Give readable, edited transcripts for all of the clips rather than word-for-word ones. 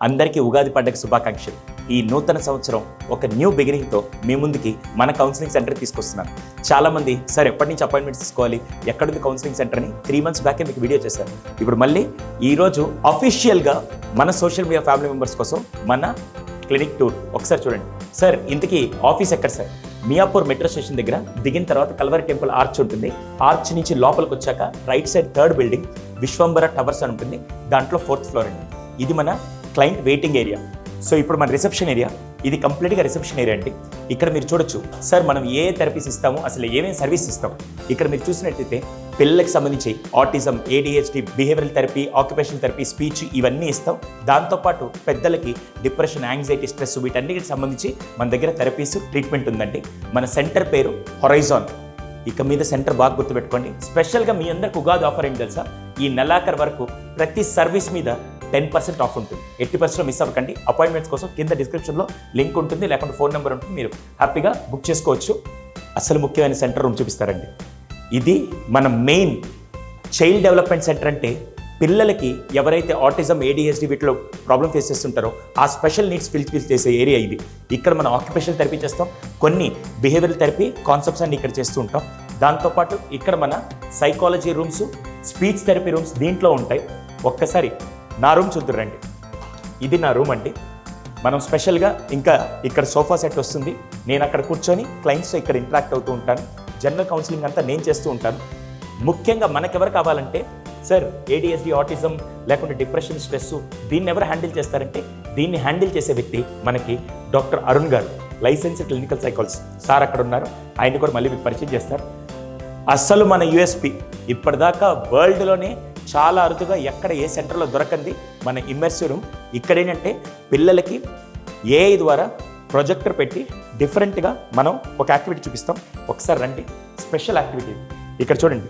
అందరికీ ఉగాది పండుగ శుభాకాంక్షలు. ఈ నూతన సంవత్సరం ఒక న్యూ బిగినింగ్తో మీ ముందుకి మన కౌన్సిలింగ్ సెంటర్ తీసుకొస్తున్నాను. చాలామంది సార్ ఎప్పటి నుంచి అపాయింట్మెంట్స్ తీసుకోవాలి, ఎక్కడుంది కౌన్సిలింగ్ సెంటర్ అని 3 months బ్యాకే మీకు వీడియో చేశాను. ఇప్పుడు మళ్ళీ ఈరోజు అఫీషియల్గా మన సోషల్ మీడియా ఫ్యామిలీ మెంబర్స్ కోసం మన క్లినిక్ టూర్ ఒకసారి చూడండి. సార్ ఇంతకీ ఆఫీస్ ఎక్కడ సార్? మియాపూర్ మెట్రో స్టేషన్ దగ్గర దిగిన తర్వాత కల్వరి టెంపుల్ ఆర్చ్ ఉంటుంది. ఆర్చ్ నుంచి లోపలికి వచ్చాక right side 3rd building Vishwambhara towers అని ఉంటుంది. దాంట్లో 4th ఫ్లోర్ అండి. ఇది మన క్లయింట్ వెయిటింగ్ ఏరియా. సో ఇప్పుడు మన రిసెప్షన్ ఏరియా, ఇది కంప్లీట్గా రిసెప్షన్ ఏరియా అండి. ఇక్కడ మీరు చూడొచ్చు సార్ మనం ఏ థెరపీస్ ఇస్తాము, అసలు ఏమేమి సర్వీస్ ఇస్తాం. ఇక్కడ మీరు చూసినట్టయితే పిల్లలకి సంబంధించి autism, ADHD, behavioural therapy, occupational therapy, speech ఇవన్నీ ఇస్తాం. దాంతోపాటు పెద్దలకి డిప్రెషన్, యాంగ్జైటీ, స్ట్రెస్ వీటన్నిటికి సంబంధించి మన దగ్గర థెరపీస్, ట్రీట్మెంట్ ఉందండి. మన సెంటర్ పేరు హొరైజాన్. ఇక మీద సెంటర్ బాగా గుర్తుపెట్టుకోండి. స్పెషల్గా మీ అందరికి ఉగాది ఆఫర్ ఏంటి తెలుసా? ఈ నెలాఖరు వరకు ప్రతి సర్వీస్ మీద 10% ఆఫ్ ఉంటుంది. 80% మిస్ అవ్వకండి. అపాయింట్మెంట్స్ కోసం కింద డిస్క్రిప్షన్లో లింక్ ఉంటుంది, లేకుంటే ఫోన్ నెంబర్ ఉంటుంది. మీరు హ్యాపీగా బుక్ చేసుకోవచ్చు. అసలు ముఖ్యమైన సెంటర్ రూమ్ చూపిస్తారండి. ఇది మన మెయిన్ చైల్డ్ డెవలప్మెంట్ సెంటర్. అంటే పిల్లలకి ఎవరైతే ఆటిజం, ADHD వీటిలో ప్రాబ్లం ఫేస్ చేస్తుంటారో ఆ స్పెషల్ నీడ్స్ ఫిల్ చేసే ఏరియా ఇది. ఇక్కడ మనం ఆక్యుపేషనల్ థెరపీ చేస్తాం, కొన్ని బిహేవియరల్ థెరపీ కాన్సెప్ట్స్ అన్ని ఇక్కడ చేస్తూ ఉంటాం. దాంతోపాటు ఇక్కడ మన psychology rooms, speech therapy rooms దీంట్లో ఉంటాయి. ఒక్కసారి నా రూమ్ చూద్దురండి. ఇది నా రూమ్ అండి. మనం స్పెషల్గా ఇంకా ఇక్కడ సోఫా సెట్ వస్తుంది. నేను అక్కడ కూర్చొని క్లయింట్స్తో ఇక్కడ ఇంటరాక్ట్ అవుతూ ఉంటాను. జనరల్ కౌన్సిలింగ్ అంతా నేను చేస్తూ ఉంటాను. ముఖ్యంగా మనకెవరు కావాలంటే సార్ ADHD, ఆటిజం లేకుంటే డిప్రెషన్, స్ట్రెస్ దీన్ని ఎవరు హ్యాండిల్ చేస్తారంటే దీన్ని హ్యాండిల్ చేసే వ్యక్తి మనకి డాక్టర్ అరుణ్ గారు, లైసెన్స్డ్ క్లినికల్ సైకాలజిస్ట్ సార్ అక్కడ ఉన్నారు. ఆయన కూడా మళ్ళీ మీకు పరిచయం చేస్తారు. అస్సలు మన USP ఇప్పటిదాకా వరల్డ్లోనే చాలా అరుదుగా ఎక్కడ ఏ సెంటర్లో దొరకంది మన ఇమ్మర్సివ్ రూమ్. ఇక్కడేంటంటే పిల్లలకి AI ద్వారా ప్రొజెక్టర్ పెట్టి డిఫరెంట్గా మనం ఒక యాక్టివిటీ చూపిస్తాం. ఒకసారి రండి. స్పెషల్ యాక్టివిటీ ఇక్కడ చూడండి.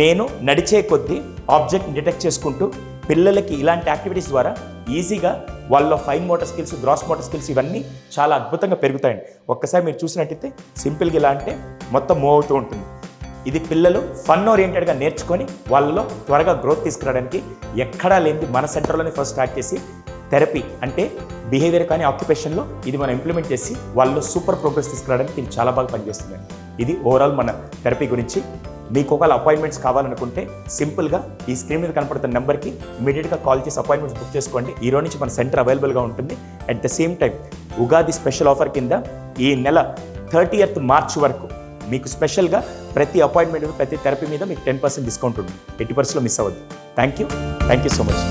నేను నడిచే కొద్దీ ఆబ్జెక్ట్ డిటెక్ట్ చేసుకుంటూ పిల్లలకి ఇలాంటి యాక్టివిటీస్ ద్వారా ఈజీగా వాళ్ళ fine motor skills, gross motor skills ఇవన్నీ చాలా అద్భుతంగా పెరుగుతాయండి. ఒక్కసారి మీరు చూసినట్టయితే సింపుల్గా ఇలా అంటే మొత్తం మూవ్ అవుతూ ఉంటుంది. ఇది పిల్లలు ఫన్ ఓరియంటెడ్గా నేర్చుకొని వాళ్ళలో త్వరగా గ్రోత్ తీసుకురావడానికి ఎక్కడా లేనిది మన సెంటర్లోనే ఫస్ట్ స్టార్ట్ చేసి థెరపీ అంటే బిహేవియర్ కానీ ఆక్యుపేషన్లో ఇది మనం ఇంప్లిమెంట్ చేసి వాళ్ళు సూపర్ ప్రోగ్రెస్ తీసుకురావడానికి ఇది చాలా బాగా పనిచేస్తుందండి. ఇది ఓవరాల్ మన థెరపీ గురించి. మీకు ఒకవేళ అపాయింట్మెంట్స్ కావాలనుకుంటే సింపుల్గా ఈ స్క్రీన్ మీద కనపడుతున్న నెంబర్కి ఇమీడియట్గా కాల్ చేసి అపాయింట్మెంట్స్ బుక్ చేసుకోండి. ఈ రోజు నుంచి మన సెంటర్ అవైలబుల్గా ఉంటుంది. At the same time Ugadi special offer కింద ఈ నెల 30th మార్చ్ వరకు మీకు స్పెషల్గా ప్రతి అపాయింట్మెంట్, ప్రతి థెరపీ మీద మీకు 10% డిస్కౌంట్ ఉంటుంది. 80% మిస్ అవ్వద్దు. Thank you so much.